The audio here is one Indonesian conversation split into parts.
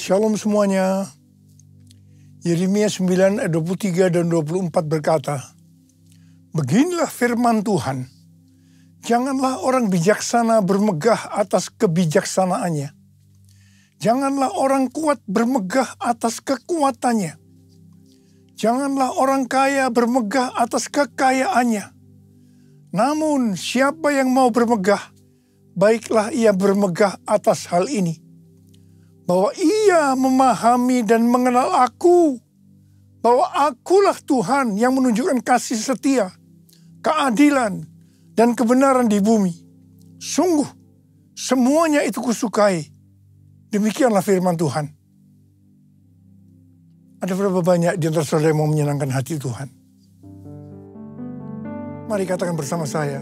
Shalom semuanya. Yeremia 9 ayat 23 dan 24 berkata, "Beginilah firman Tuhan, janganlah orang bijaksana bermegah atas kebijaksanaannya. Janganlah orang kuat bermegah atas kekuatannya. Janganlah orang kaya bermegah atas kekayaannya. Namun siapa yang mau bermegah, baiklah ia bermegah atas hal ini, bahwa ia memahami dan mengenal aku, bahwa akulah Tuhan yang menunjukkan kasih setia, keadilan, dan kebenaran di bumi. Sungguh, semuanya itu kusukai." Demikianlah firman Tuhan. Ada berapa banyak di antara saudara yang mau menyenangkan hati Tuhan? Mari katakan bersama saya,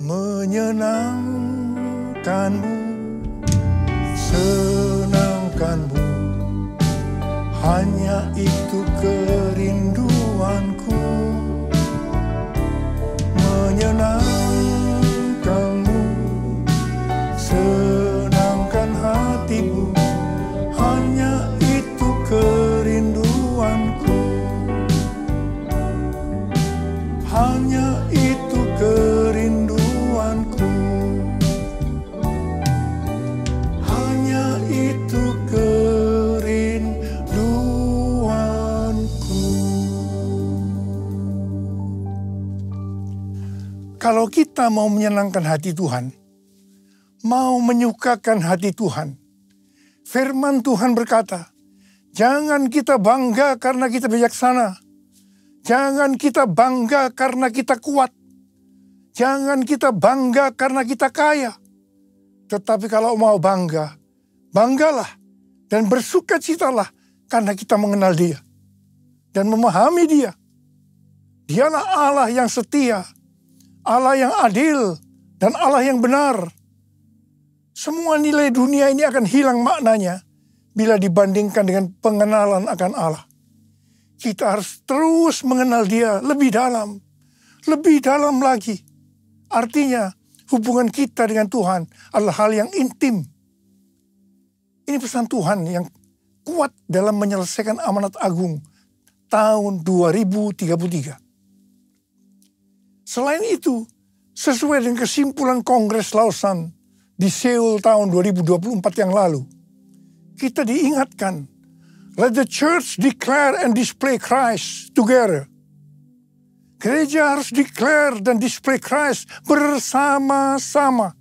menyenangkanmu, senangkanmu, hanya itu kerinduanku. Menyenangkanmu, senangkan hatimu, hanya itu kerinduanku. Hanya itu kerinduanku. Kalau kita mau menyenangkan hati Tuhan, mau menyukakan hati Tuhan, firman Tuhan berkata, jangan kita bangga karena kita bijaksana. Jangan kita bangga karena kita kuat. Jangan kita bangga karena kita kaya. Tetapi kalau mau bangga, banggalah dan bersukacitalah karena kita mengenal Dia dan memahami Dia. Dialah Allah yang setia, Allah yang adil, dan Allah yang benar. Semua nilai dunia ini akan hilang maknanya bila dibandingkan dengan pengenalan akan Allah. Kita harus terus mengenal Dia lebih dalam lagi. Artinya hubungan kita dengan Tuhan adalah hal yang intim. Ini pesan Tuhan yang kuat dalam menyelesaikan amanat agung tahun 2033. Selain itu, sesuai dengan kesimpulan Kongres Lausanne di Seoul tahun 2024 yang lalu, kita diingatkan, let the church declare and display Christ together. Gereja harus declare dan display Christ bersama-sama.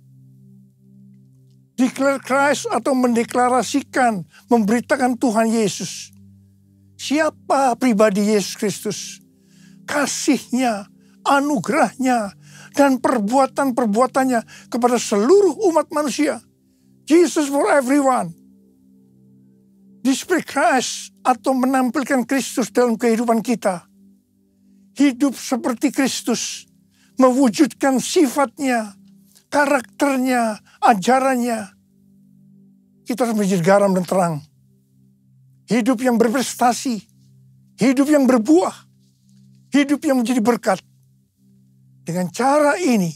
Declare Christ atau mendeklarasikan, memberitakan Tuhan Yesus. Siapa pribadi Yesus Kristus? Kasih-Nya, anugerahnya, dan perbuatan-perbuatannya kepada seluruh umat manusia. Jesus for everyone. Display Christ atau menampilkan Kristus dalam kehidupan kita. Hidup seperti Kristus, mewujudkan sifatnya, karakternya, ajarannya. Kita harus menjadi garam dan terang. Hidup yang berprestasi, hidup yang berbuah, hidup yang menjadi berkat. Dengan cara ini,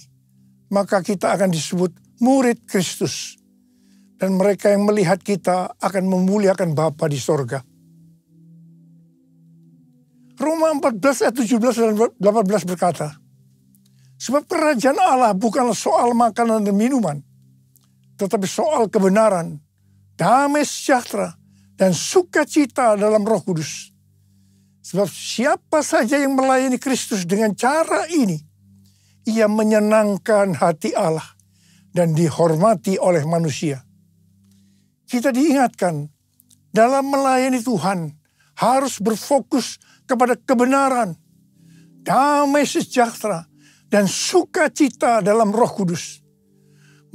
maka kita akan disebut murid Kristus. Dan mereka yang melihat kita akan memuliakan Bapa di sorga. Roma 14 ayat 17 dan 18 berkata, sebab kerajaan Allah bukanlah soal makanan dan minuman, tetapi soal kebenaran, damai sejahtera, dan sukacita dalam Roh Kudus. Sebab siapa saja yang melayani Kristus dengan cara ini, ia menyenangkan hati Allah dan dihormati oleh manusia. Kita diingatkan, dalam melayani Tuhan harus berfokus kepada kebenaran, damai sejahtera, dan sukacita dalam Roh Kudus.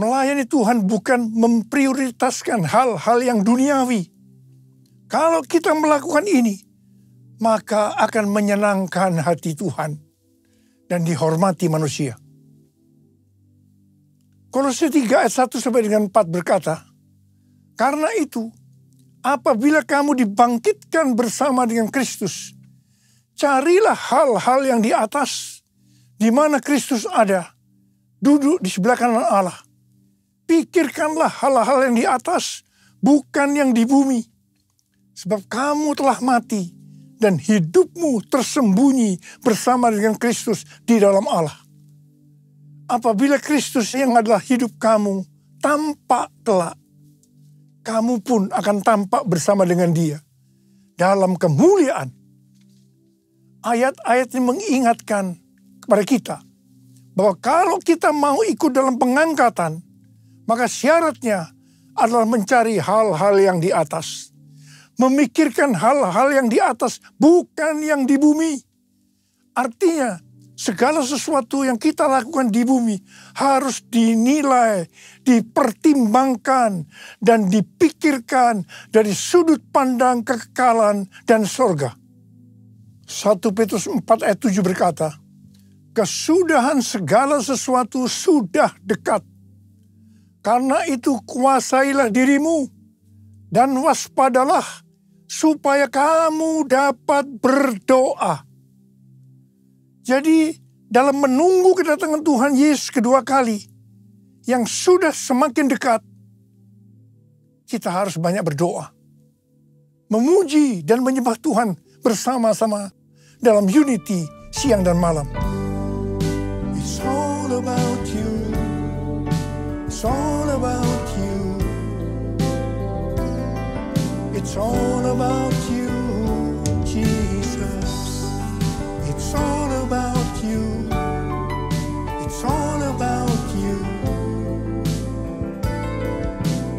Melayani Tuhan bukan memprioritaskan hal-hal yang duniawi. Kalau kita melakukan ini, maka akan menyenangkan hati Tuhan dan dihormati manusia. Kolose 3 ayat 1 sampai dengan 4 berkata, karena itu, apabila kamu dibangkitkan bersama dengan Kristus, carilah hal-hal yang di atas, di mana Kristus ada, duduk di sebelah kanan Allah. Pikirkanlah hal-hal yang di atas, bukan yang di bumi. Sebab kamu telah mati dan hidupmu tersembunyi bersama dengan Kristus di dalam Allah. Apabila Kristus yang adalah hidup kamu tampak kelak, kamu pun akan tampak bersama dengan Dia dalam kemuliaan. Ayat-ayat ini mengingatkan kepada kita bahwa kalau kita mau ikut dalam pengangkatan, maka syaratnya adalah mencari hal-hal yang di atas. Memikirkan hal-hal yang di atas, bukan yang di bumi. Artinya, segala sesuatu yang kita lakukan di bumi harus dinilai, dipertimbangkan, dan dipikirkan dari sudut pandang kekekalan dan surga. 1 Petrus 4 ayat 7 berkata, kesudahan segala sesuatu sudah dekat. Karena itu kuasailah dirimu dan waspadalah supaya kamu dapat berdoa. Jadi dalam menunggu kedatangan Tuhan Yesus kedua kali yang sudah semakin dekat, kita harus banyak berdoa. Memuji dan menyembah Tuhan bersama-sama dalam unity siang dan malam. It's all about you. It's all about you. It's all about you, Jesus. It's all about you. It's all about you.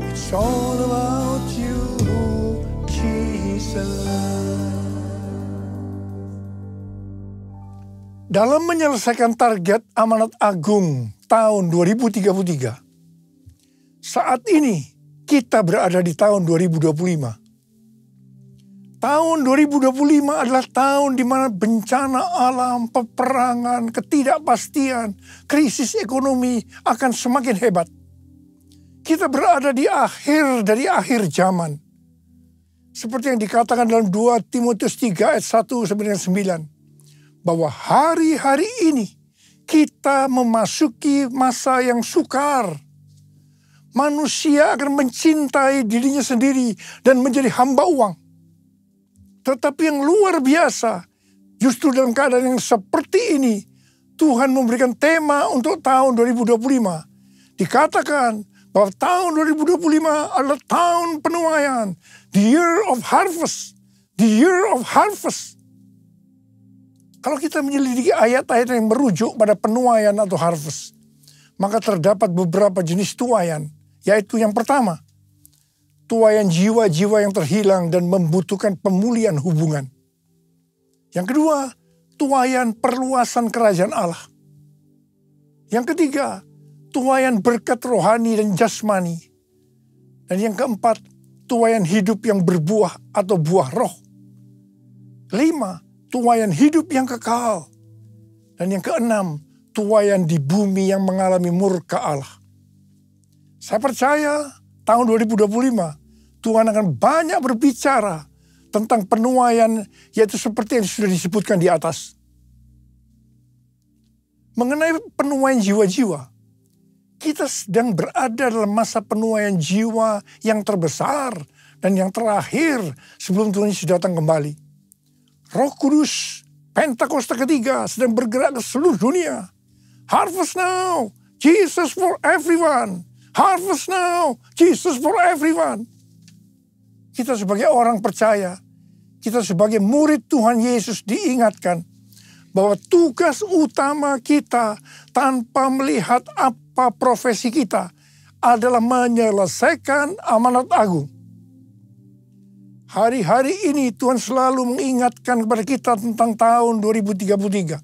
It's all about you, Jesus. Dalam menyelesaikan target amanat agung tahun 2033, saat ini kita berada di tahun 2025. Tahun 2025 adalah tahun di mana bencana alam, peperangan, ketidakpastian, krisis ekonomi akan semakin hebat. Kita berada di akhir dari akhir zaman. Seperti yang dikatakan dalam 2 Timotius 3 ayat 1-9. Bahwa hari-hari ini kita memasuki masa yang sukar. Manusia akan mencintai dirinya sendiri dan menjadi hamba uang. Tetapi yang luar biasa, justru dalam keadaan yang seperti ini, Tuhan memberikan tema untuk tahun 2025. Dikatakan bahwa tahun 2025 adalah tahun penuaian. The year of harvest. The year of harvest. Kalau kita menyelidiki ayat-ayat yang merujuk pada penuaian atau harvest, maka terdapat beberapa jenis tuaian. Yaitu yang pertama, tuaian jiwa-jiwa yang terhilang dan membutuhkan pemulihan hubungan. Yang kedua, tuaian perluasan kerajaan Allah. Yang ketiga, tuaian berkat rohani dan jasmani. Dan yang keempat, tuaian hidup yang berbuah atau buah roh. 5, tuaian hidup yang kekal. Dan yang keenam, tuaian di bumi yang mengalami murka Allah. Saya percaya tahun 2025 Tuhan akan banyak berbicara tentang penuaian, yaitu seperti yang sudah disebutkan di atas. Mengenai penuaian jiwa-jiwa, kita sedang berada dalam masa penuaian jiwa yang terbesar dan yang terakhir sebelum Tuhan Yesus datang kembali. Roh Kudus, Pentakosta ketiga sedang bergerak ke seluruh dunia. Harvest now, Jesus for everyone. Harvest now, Jesus for everyone. Kita sebagai orang percaya, kita sebagai murid Tuhan Yesus diingatkan bahwa tugas utama kita tanpa melihat apa profesi kita adalah menyelesaikan amanat agung. Hari-hari ini Tuhan selalu mengingatkan kepada kita tentang tahun 2033.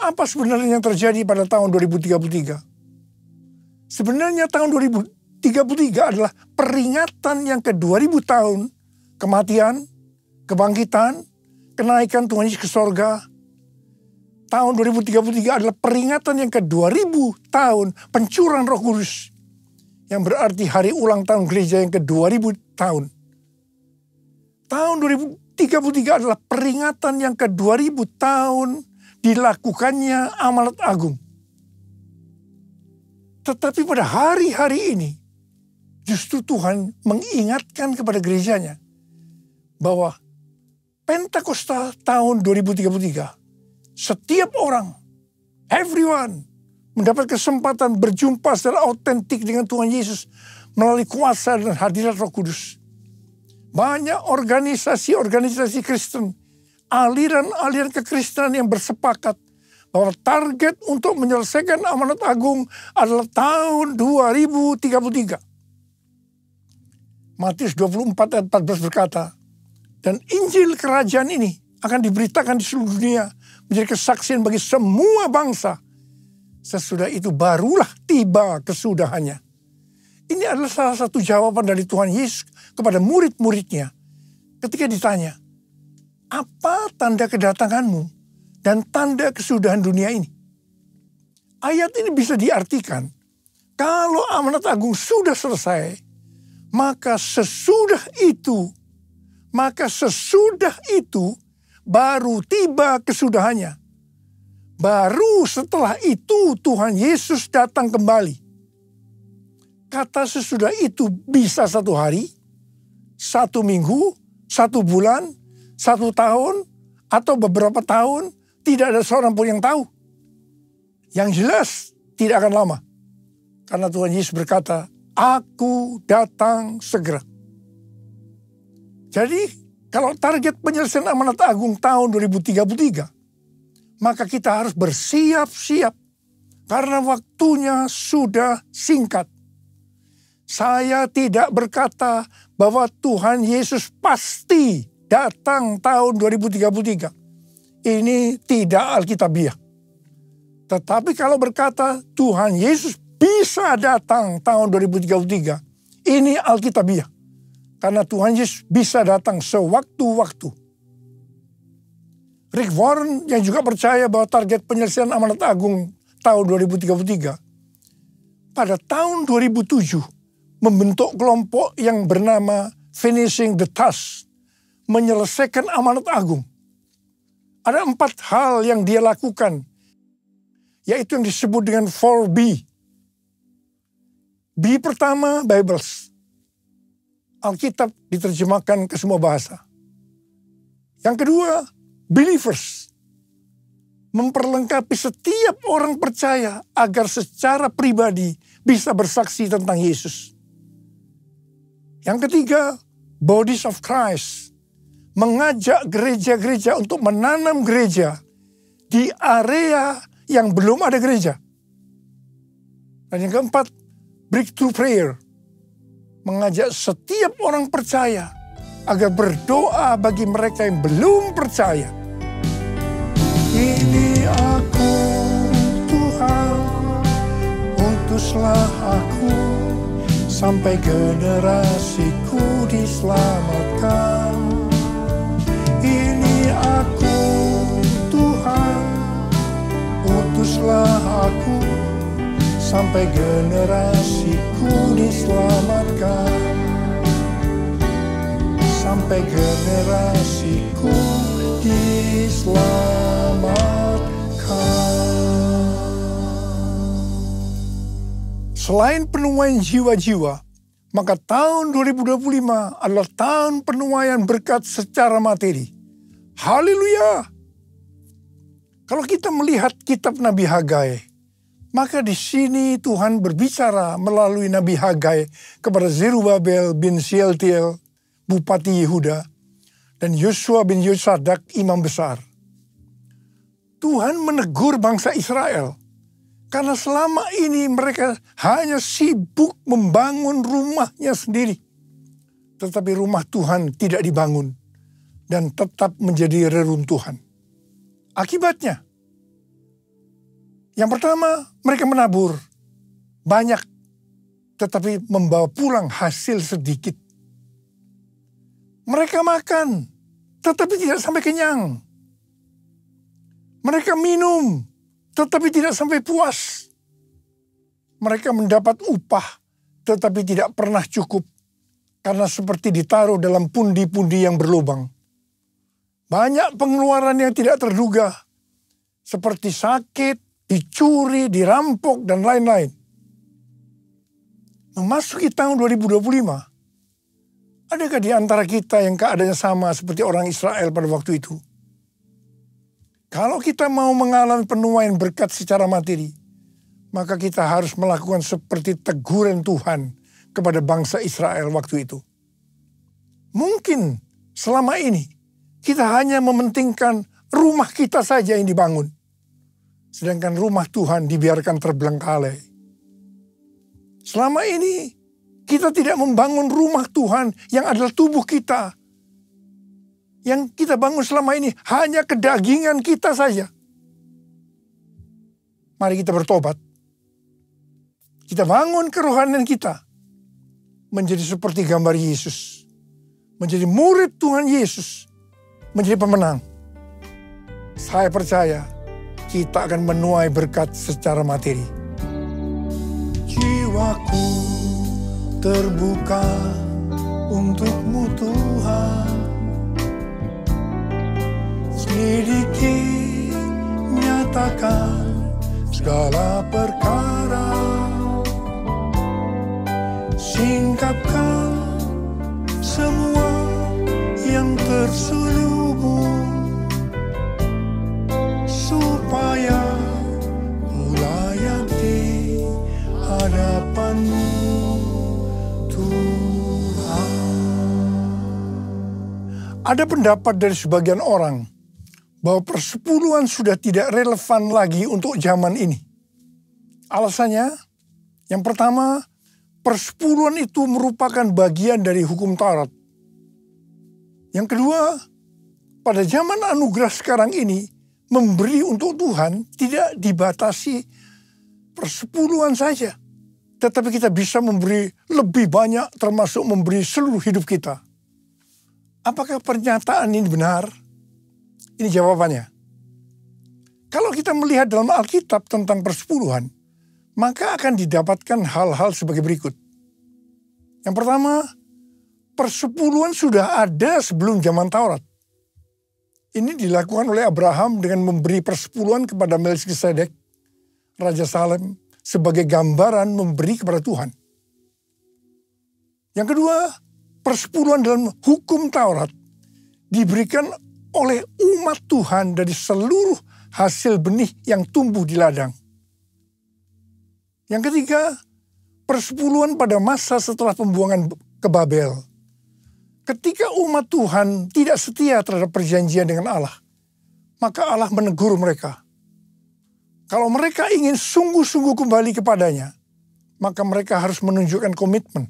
Apa sebenarnya yang terjadi pada tahun 2033? Sebenarnya tahun 2033 adalah peringatan yang ke-2000 tahun kematian, kebangkitan, kenaikan Tuhan Yesus ke sorga. Tahun 2033 adalah peringatan yang ke-2000 tahun pencurahan Roh Kudus. Yang berarti hari ulang tahun gereja yang ke-2000 tahun. Tahun 2033 adalah peringatan yang ke-2000 tahun dilakukannya amanat agung. Tetapi pada hari-hari ini, Justru Tuhan mengingatkan kepada gerejanya bahwa Pentakosta tahun 2033, setiap orang, everyone, mendapat kesempatan berjumpa secara autentik dengan Tuhan Yesus melalui kuasa dan hadirat Roh Kudus. Banyak organisasi-organisasi Kristen, aliran-aliran kekristenan yang bersepakat bahwa target untuk menyelesaikan amanat agung adalah tahun 2033. Matius 24 ayat 14 berkata, dan Injil kerajaan ini akan diberitakan di seluruh dunia menjadi kesaksian bagi semua bangsa. Sesudah itu barulah tiba kesudahannya. Ini adalah salah satu jawaban dari Tuhan Yesus kepada murid-muridnya ketika ditanya, apa tanda kedatanganmu dan tanda kesudahan dunia ini? Ayat ini bisa diartikan, kalau amanat agung sudah selesai, maka sesudah itu baru tiba kesudahannya. Baru setelah itu Tuhan Yesus datang kembali. Kata sesudah itu bisa 1 hari, 1 minggu, 1 bulan, 1 tahun, atau beberapa tahun, tidak ada seorang pun yang tahu. Yang jelas tidak akan lama. Karena Tuhan Yesus berkata, Aku datang segera. Jadi kalau target penyelesaian amanat agung tahun 2033, maka kita harus bersiap-siap karena waktunya sudah singkat. Saya tidak berkata bahwa Tuhan Yesus pasti datang tahun 2033. Ini tidak alkitabiah. Tetapi kalau berkata Tuhan Yesus bisa datang tahun 2033, ini alkitabiah. Karena Tuhan Yesus bisa datang sewaktu-waktu. Rick Warren yang juga percaya bahwa target penyelesaian amanat agung tahun 2033, pada tahun 2007 membentuk kelompok yang bernama Finishing the Task, menyelesaikan amanat agung. Ada 4 hal yang dia lakukan, yaitu yang disebut dengan 4B. B pertama, Bibles. Alkitab diterjemahkan ke semua bahasa. Yang kedua, believers. Memperlengkapi setiap orang percaya agar secara pribadi bisa bersaksi tentang Yesus. Yang ketiga, bodies of Christ. Mengajak gereja-gereja untuk menanam gereja di area yang belum ada gereja. Dan yang keempat, breakthrough prayer. Mengajak setiap orang percaya agar berdoa bagi mereka yang belum percaya. Ini aku, Tuhan, utuslah aku, sampai generasiku diselamatkan. Ini aku, Tuhan, utuslah aku, sampai generasiku diselamatkan. Sampai generasiku diselamatkan. Selain penuaian jiwa-jiwa, maka tahun 2025 adalah tahun penuaian berkat secara materi. Haleluya! Kalau kita melihat kitab Nabi Hagai, maka di sini Tuhan berbicara melalui Nabi Hagai kepada Zerubabel bin Shealtiel, Bupati Yehuda, dan Yosua bin Yosadak, imam besar. Tuhan menegur bangsa Israel, karena selama ini mereka hanya sibuk membangun rumahnya sendiri. Tetapi rumah Tuhan tidak dibangun dan tetap menjadi reruntuhan. Akibatnya, yang pertama, mereka menabur banyak, tetapi membawa pulang hasil sedikit. Mereka makan, tetapi tidak sampai kenyang. Mereka minum, tetapi tidak sampai puas. Mereka mendapat upah, tetapi tidak pernah cukup. Karena seperti ditaruh dalam pundi-pundi yang berlubang. Banyak pengeluaran yang tidak terduga, seperti sakit, dicuri, dirampok, dan lain-lain. memasuki tahun 2025, adakah di antara kita yang keadaannya sama seperti orang Israel pada waktu itu? Kalau kita mau mengalami penuaian berkat secara materi, maka kita harus melakukan seperti teguran Tuhan kepada bangsa Israel waktu itu. Mungkin selama ini kita hanya mementingkan rumah kita saja yang dibangun, sedangkan rumah Tuhan dibiarkan terbengkalai. Selama ini kita tidak membangun rumah Tuhan yang adalah tubuh kita. Yang kita bangun selama ini hanya kedagingan kita saja. Mari kita bertobat. Kita bangun kerohanian kita menjadi seperti gambar Yesus. Menjadi murid Tuhan Yesus. Menjadi pemenang. Saya percaya kita akan menuai berkat secara materi. Jiwaku terbuka untuk-Mu Tuhan. Selidiki, nyatakan segala perkara. Singkapkan semua yang terselubung, supaya ku layak di hadapan-Mu Tuhan. Ada pendapat dari sebagian orang bahwa persepuluhan sudah tidak relevan lagi untuk zaman ini. Alasannya, yang pertama, persepuluhan itu merupakan bagian dari hukum Taurat. Yang kedua, pada zaman anugerah sekarang ini, memberi untuk Tuhan tidak dibatasi persepuluhan saja. Tetapi kita bisa memberi lebih banyak, termasuk memberi seluruh hidup kita. Apakah pernyataan ini benar? Ini jawabannya. Kalau kita melihat dalam Alkitab tentang persepuluhan, maka akan didapatkan hal-hal sebagai berikut. Yang pertama, persepuluhan sudah ada sebelum zaman Taurat. Ini dilakukan oleh Abraham dengan memberi persepuluhan kepada Melkisedek, Raja Salem, sebagai gambaran memberi kepada Tuhan. Yang kedua, persepuluhan dalam hukum Taurat diberikan oleh umat Tuhan dari seluruh hasil benih yang tumbuh di ladang. Yang ketiga, persepuluhan pada masa setelah pembuangan ke Babel. Ketika umat Tuhan tidak setia terhadap perjanjian dengan Allah, maka Allah menegur mereka. Kalau mereka ingin sungguh-sungguh kembali kepadanya, maka mereka harus menunjukkan komitmen,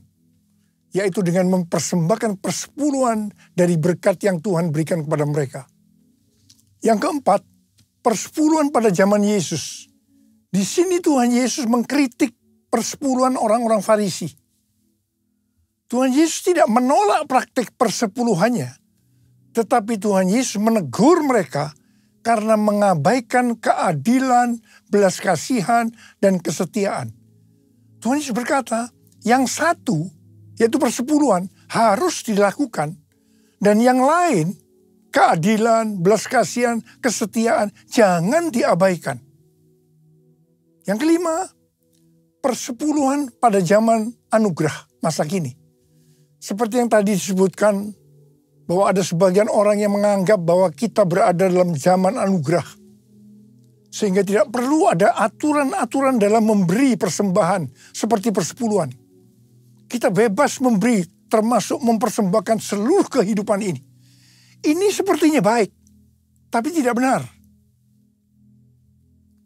yaitu dengan mempersembahkan persepuluhan dari berkat yang Tuhan berikan kepada mereka. Yang keempat, persepuluhan pada zaman Yesus. Di sini Tuhan Yesus mengkritik persepuluhan orang-orang Farisi. Tuhan Yesus tidak menolak praktik persepuluhannya, tetapi Tuhan Yesus menegur mereka karena mengabaikan keadilan, belas kasihan, dan kesetiaan. Tuhan Yesus berkata, yang satu, yaitu persepuluhan, harus dilakukan. Dan yang lain, keadilan, belas kasihan, kesetiaan, jangan diabaikan. Yang kelima, persepuluhan pada zaman anugerah masa kini. Seperti yang tadi disebutkan, bahwa ada sebagian orang yang menganggap bahwa kita berada dalam zaman anugerah. Sehingga tidak perlu ada aturan-aturan dalam memberi persembahan seperti persepuluhan. Kita bebas memberi, termasuk mempersembahkan seluruh kehidupan ini. Ini sepertinya baik, tapi tidak benar.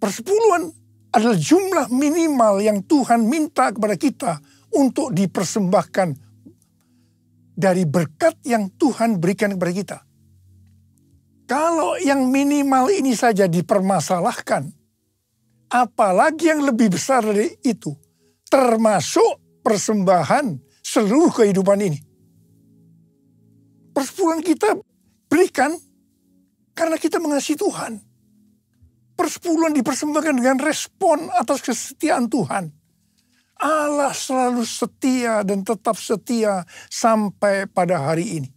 Persepuluhan adalah jumlah minimal yang Tuhan minta kepada kita untuk dipersembahkan dari berkat yang Tuhan berikan kepada kita. Kalau yang minimal ini saja dipermasalahkan, apalagi yang lebih besar dari itu, termasuk persembahan seluruh kehidupan ini. Persepuluhan kita berikan karena kita mengasihi Tuhan. Persepuluhan dipersembahkan dengan respon atas kesetiaan Tuhan. Allah selalu setia dan tetap setia sampai pada hari ini.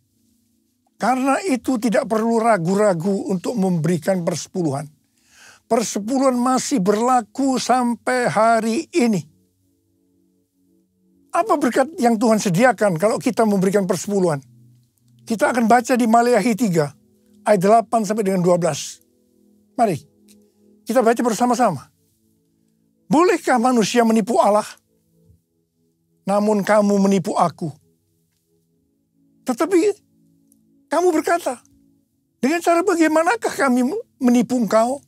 Karena itu tidak perlu ragu-ragu untuk memberikan persepuluhan. Persepuluhan masih berlaku sampai hari ini. Apa berkat yang Tuhan sediakan kalau kita memberikan persepuluhan? Kita akan baca di Maleakhi 3 ayat 8 sampai dengan 12. Mari kita baca bersama-sama. Bolehkah manusia menipu Allah? Namun kamu menipu aku. Tetapi kamu berkata, dengan cara bagaimanakah kami menipu engkau?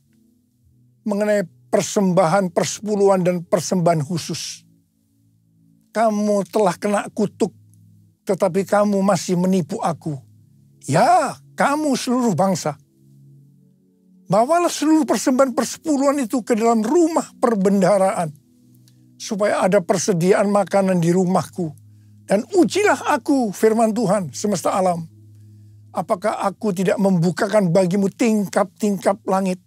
Mengenai persembahan, persepuluhan, dan persembahan khusus. Kamu telah kena kutuk, tetapi kamu masih menipu aku. Ya, kamu seluruh bangsa. Bawalah seluruh persembahan persepuluhan itu ke dalam rumah perbendaharaan, supaya ada persediaan makanan di rumahku. Dan ujilah aku, firman Tuhan semesta alam. Apakah aku tidak membukakan bagimu tingkap-tingkap langit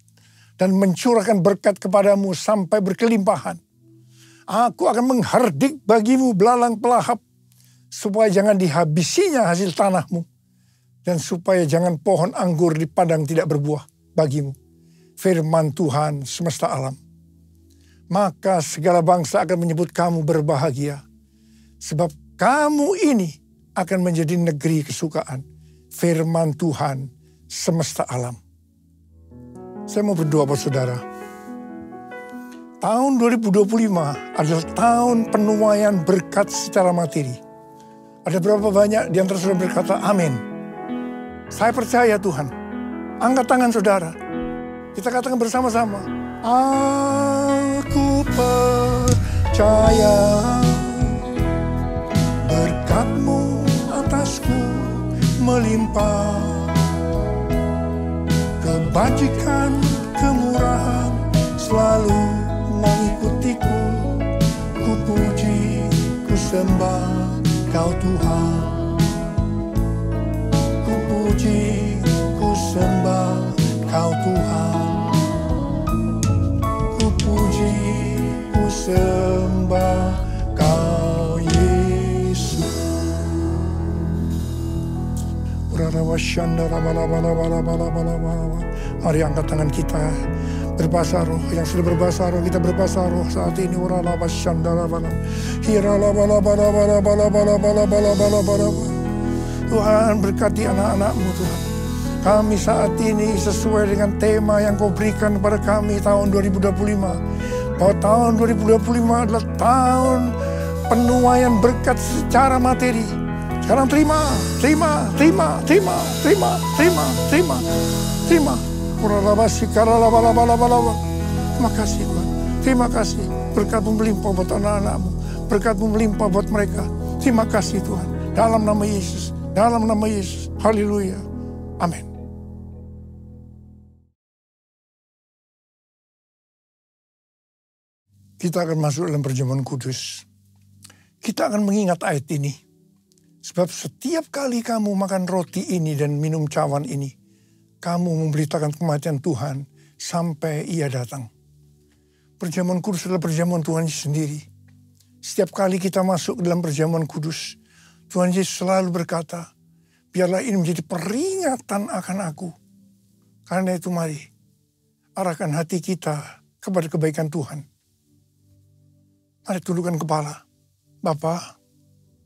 dan mencurahkan berkat kepadamu sampai berkelimpahan. Aku akan menghardik bagimu belalang pelahap, supaya jangan dihabisinya hasil tanahmu, dan supaya jangan pohon anggur di padang tidak berbuah bagimu. Firman Tuhan semesta alam. Maka segala bangsa akan menyebut kamu berbahagia, sebab kamu ini akan menjadi negeri kesukaan. Firman Tuhan semesta alam. Saya mau berdoa buat saudara. Tahun 2025 adalah tahun penuaian berkat secara materi. Ada berapa banyak di antara saudara berkata amin. Saya percaya Tuhan. Angkat tangan saudara. Kita katakan bersama-sama. Aku percaya berkat-Mu atasku melimpah. Kebajikan, kemurahan selalu mengikutiku. Ku puji, ku sembah Kau Tuhan. Ku puji, ku sembah Kau Tuhan. Ku puji, ku sembah Kau Yesus. Mari angkat tangan kita. Berbahasa roh, yang sudah berbahasa roh, kita berbahasa roh saat ini. Tuhan berkati anak-anak-Mu Tuhan. Kami saat ini sesuai dengan tema yang Kau berikan kepada kami tahun 2025. Bahwa tahun 2025 adalah tahun penuaian berkat secara materi. Sekarang terima. Terima kasih Tuhan. Terima kasih. Berkat-Mu melimpah buat anak-anak-Mu. Berkat-Mu melimpah buat mereka. Terima kasih Tuhan. Dalam nama Yesus. Dalam nama Yesus. Haleluya. Amin. Kita akan masuk dalam perjamuan kudus. Kita akan mengingat ayat ini. Sebab setiap kali kamu makan roti ini dan minum cawan ini, kamu memberitakan kematian Tuhan sampai Ia datang. Perjamuan kudus adalah perjamuan Tuhan Yesus sendiri. Setiap kali kita masuk dalam perjamuan kudus, Tuhan Yesus selalu berkata, biarlah ini menjadi peringatan akan aku. Karena itu mari, arahkan hati kita kepada kebaikan Tuhan. Mari tundukkan kepala. Bapa,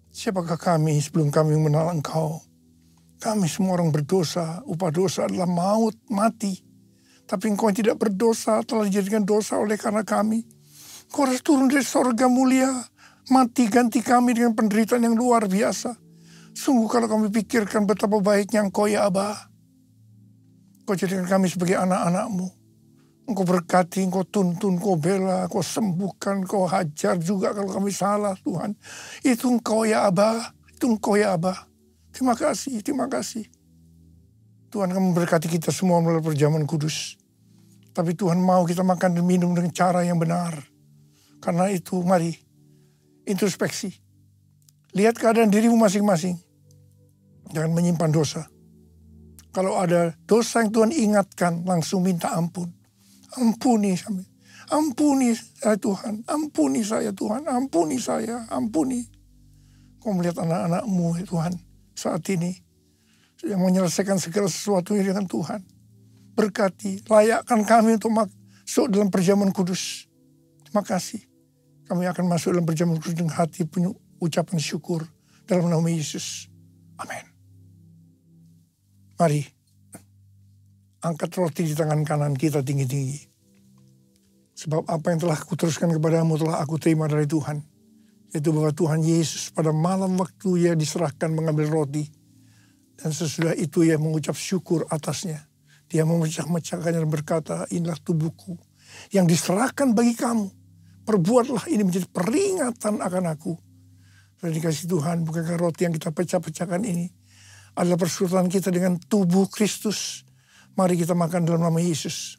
siapakah kami sebelum kami mengenal Engkau? Kami semua orang berdosa, upah dosa adalah maut, mati. Tapi Engkau yang tidak berdosa telah dijadikan dosa oleh karena kami. Engkau harus turun dari sorga mulia, mati ganti kami dengan penderitaan yang luar biasa. Sungguh kalau kami pikirkan betapa baiknya Engkau ya Aba. Engkau jadikan kami sebagai anak-anak-Mu. Engkau berkati, Engkau tuntun, Engkau bela, Engkau sembuhkan, Engkau hajar juga kalau kami salah Tuhan. Itu Engkau ya Aba, itu Engkau ya Aba. Terima kasih, terima kasih. Tuhan akan memberkati kita semua melalui perjamuan kudus. Tapi Tuhan mau kita makan dan minum dengan cara yang benar. Karena itu mari introspeksi. Lihat keadaan dirimu masing-masing. Jangan menyimpan dosa. Kalau ada dosa yang Tuhan ingatkan, langsung minta ampun. Ampuni kami. Ampuni saya Tuhan. Ampuni saya Tuhan. Ampuni saya. Ampuni. Kau melihat anak-anak-Mu Tuhan saat ini. Yang menyelesaikan segala sesuatu dengan Tuhan. Berkati. Layakkan kami untuk masuk dalam perjamuan kudus. Terima kasih. Kami akan masuk dalam perjamuan kudus dengan hati penuh ucapan syukur dalam nama Yesus. Amin. Mari, angkat roti di tangan kanan kita tinggi-tinggi. Sebab apa yang telah kuteruskan kepadamu telah aku terima dari Tuhan. Yaitu bahwa Tuhan Yesus pada malam waktu ia diserahkan mengambil roti. Dan sesudah itu ia mengucap syukur atasnya. Dia memecah-mecahkannya dan berkata, inilah tubuhku yang diserahkan bagi kamu. Perbuatlah ini menjadi peringatan akan aku. Sudah dikasih Tuhan, bukankah roti yang kita pecah-pecahkan ini adalah persekutuan kita dengan tubuh Kristus. Mari kita makan dalam nama Yesus.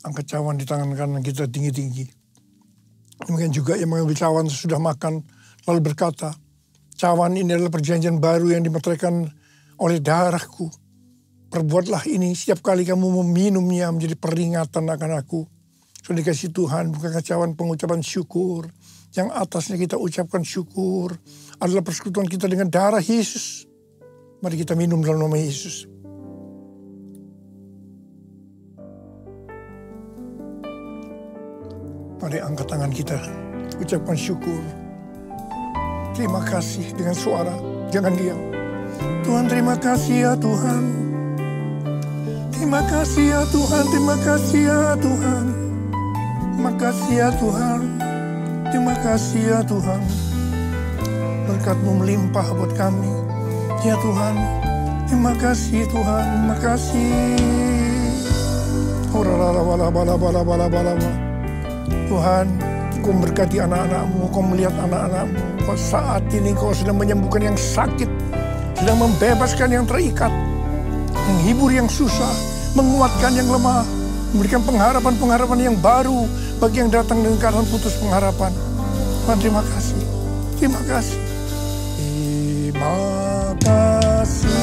Angkat cawan di tangan kanan kita tinggi-tinggi. Demikian juga yang mengambil cawan sesudah makan lalu berkata, cawan ini adalah perjanjian baru yang dimeteraikan oleh darahku. Perbuatlah ini setiap kali kamu meminumnya menjadi peringatan akan aku. Sudah dikasih Tuhan, bukankah cawan pengucapan syukur. Yang atasnya kita ucapkan syukur adalah persekutuan kita dengan darah Yesus. Mari kita minum dalam nama Yesus. Mari angkat tangan kita, ucapkan syukur. Terima kasih dengan suara, jangan diam. Tuhan terima kasih ya Tuhan. Terima kasih ya Tuhan, terima kasih ya Tuhan. Terima kasih ya Tuhan, terima kasih ya Tuhan. Berkat-Mu melimpah buat kami. Ya Tuhan, terima kasih Tuhan, terima kasih. Tuhan, Kau memberkati anak-anak-Mu, Kau melihat anak-anak-Mu. Saat ini Kau sedang menyembuhkan yang sakit, sedang membebaskan yang terikat, menghibur yang susah, menguatkan yang lemah, memberikan pengharapan-pengharapan yang baru bagi yang datang dengan keadaan putus pengharapan. Tuhan, terima kasih. Terima kasih. Terima kasih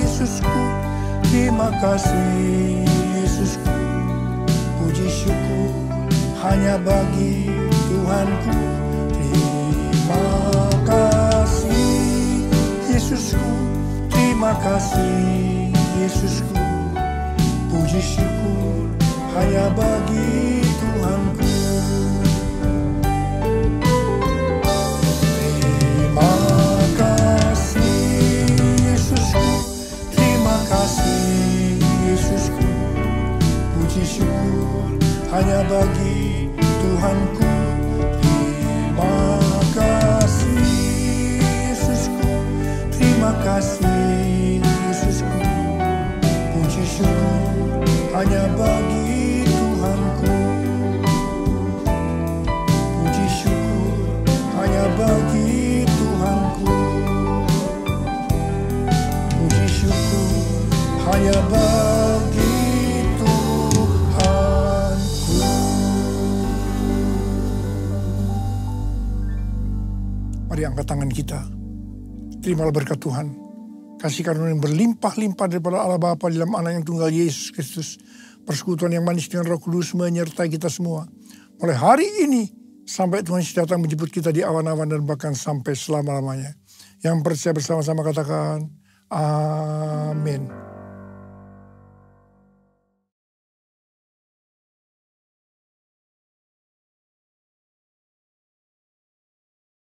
Yesusku. Terima kasih Yesusku. Puji syukur hanya bagi Tuhanku. Terima kasih Yesusku. Terima kasih Yesusku. Puji syukur hanya bagi Tuhanku. Terima kasih Yesusku. Terima kasih Yesusku. Puji syukur hanya bagi Tuhanku. Terima kasih Yesusku. Terima kasih Yesusku. Puji syukur hanya bagi Tuhanku. Puji syukur hanya bagi Tuhanku. Puji syukur hanya bagi Tuhanku. Mari angkat tangan kita. Terimalah berkat Tuhan. Kasih karunia yang berlimpah-limpah daripada Allah Bapa dalam Anak yang tunggal Yesus Kristus. Persekutuan yang manis dengan Roh Kudus menyertai kita semua. Mulai hari ini sampai Tuhan Yesus datang menjemput kita di awan-awan dan bahkan sampai selama-lamanya. Yang percaya bersama-sama katakan amin.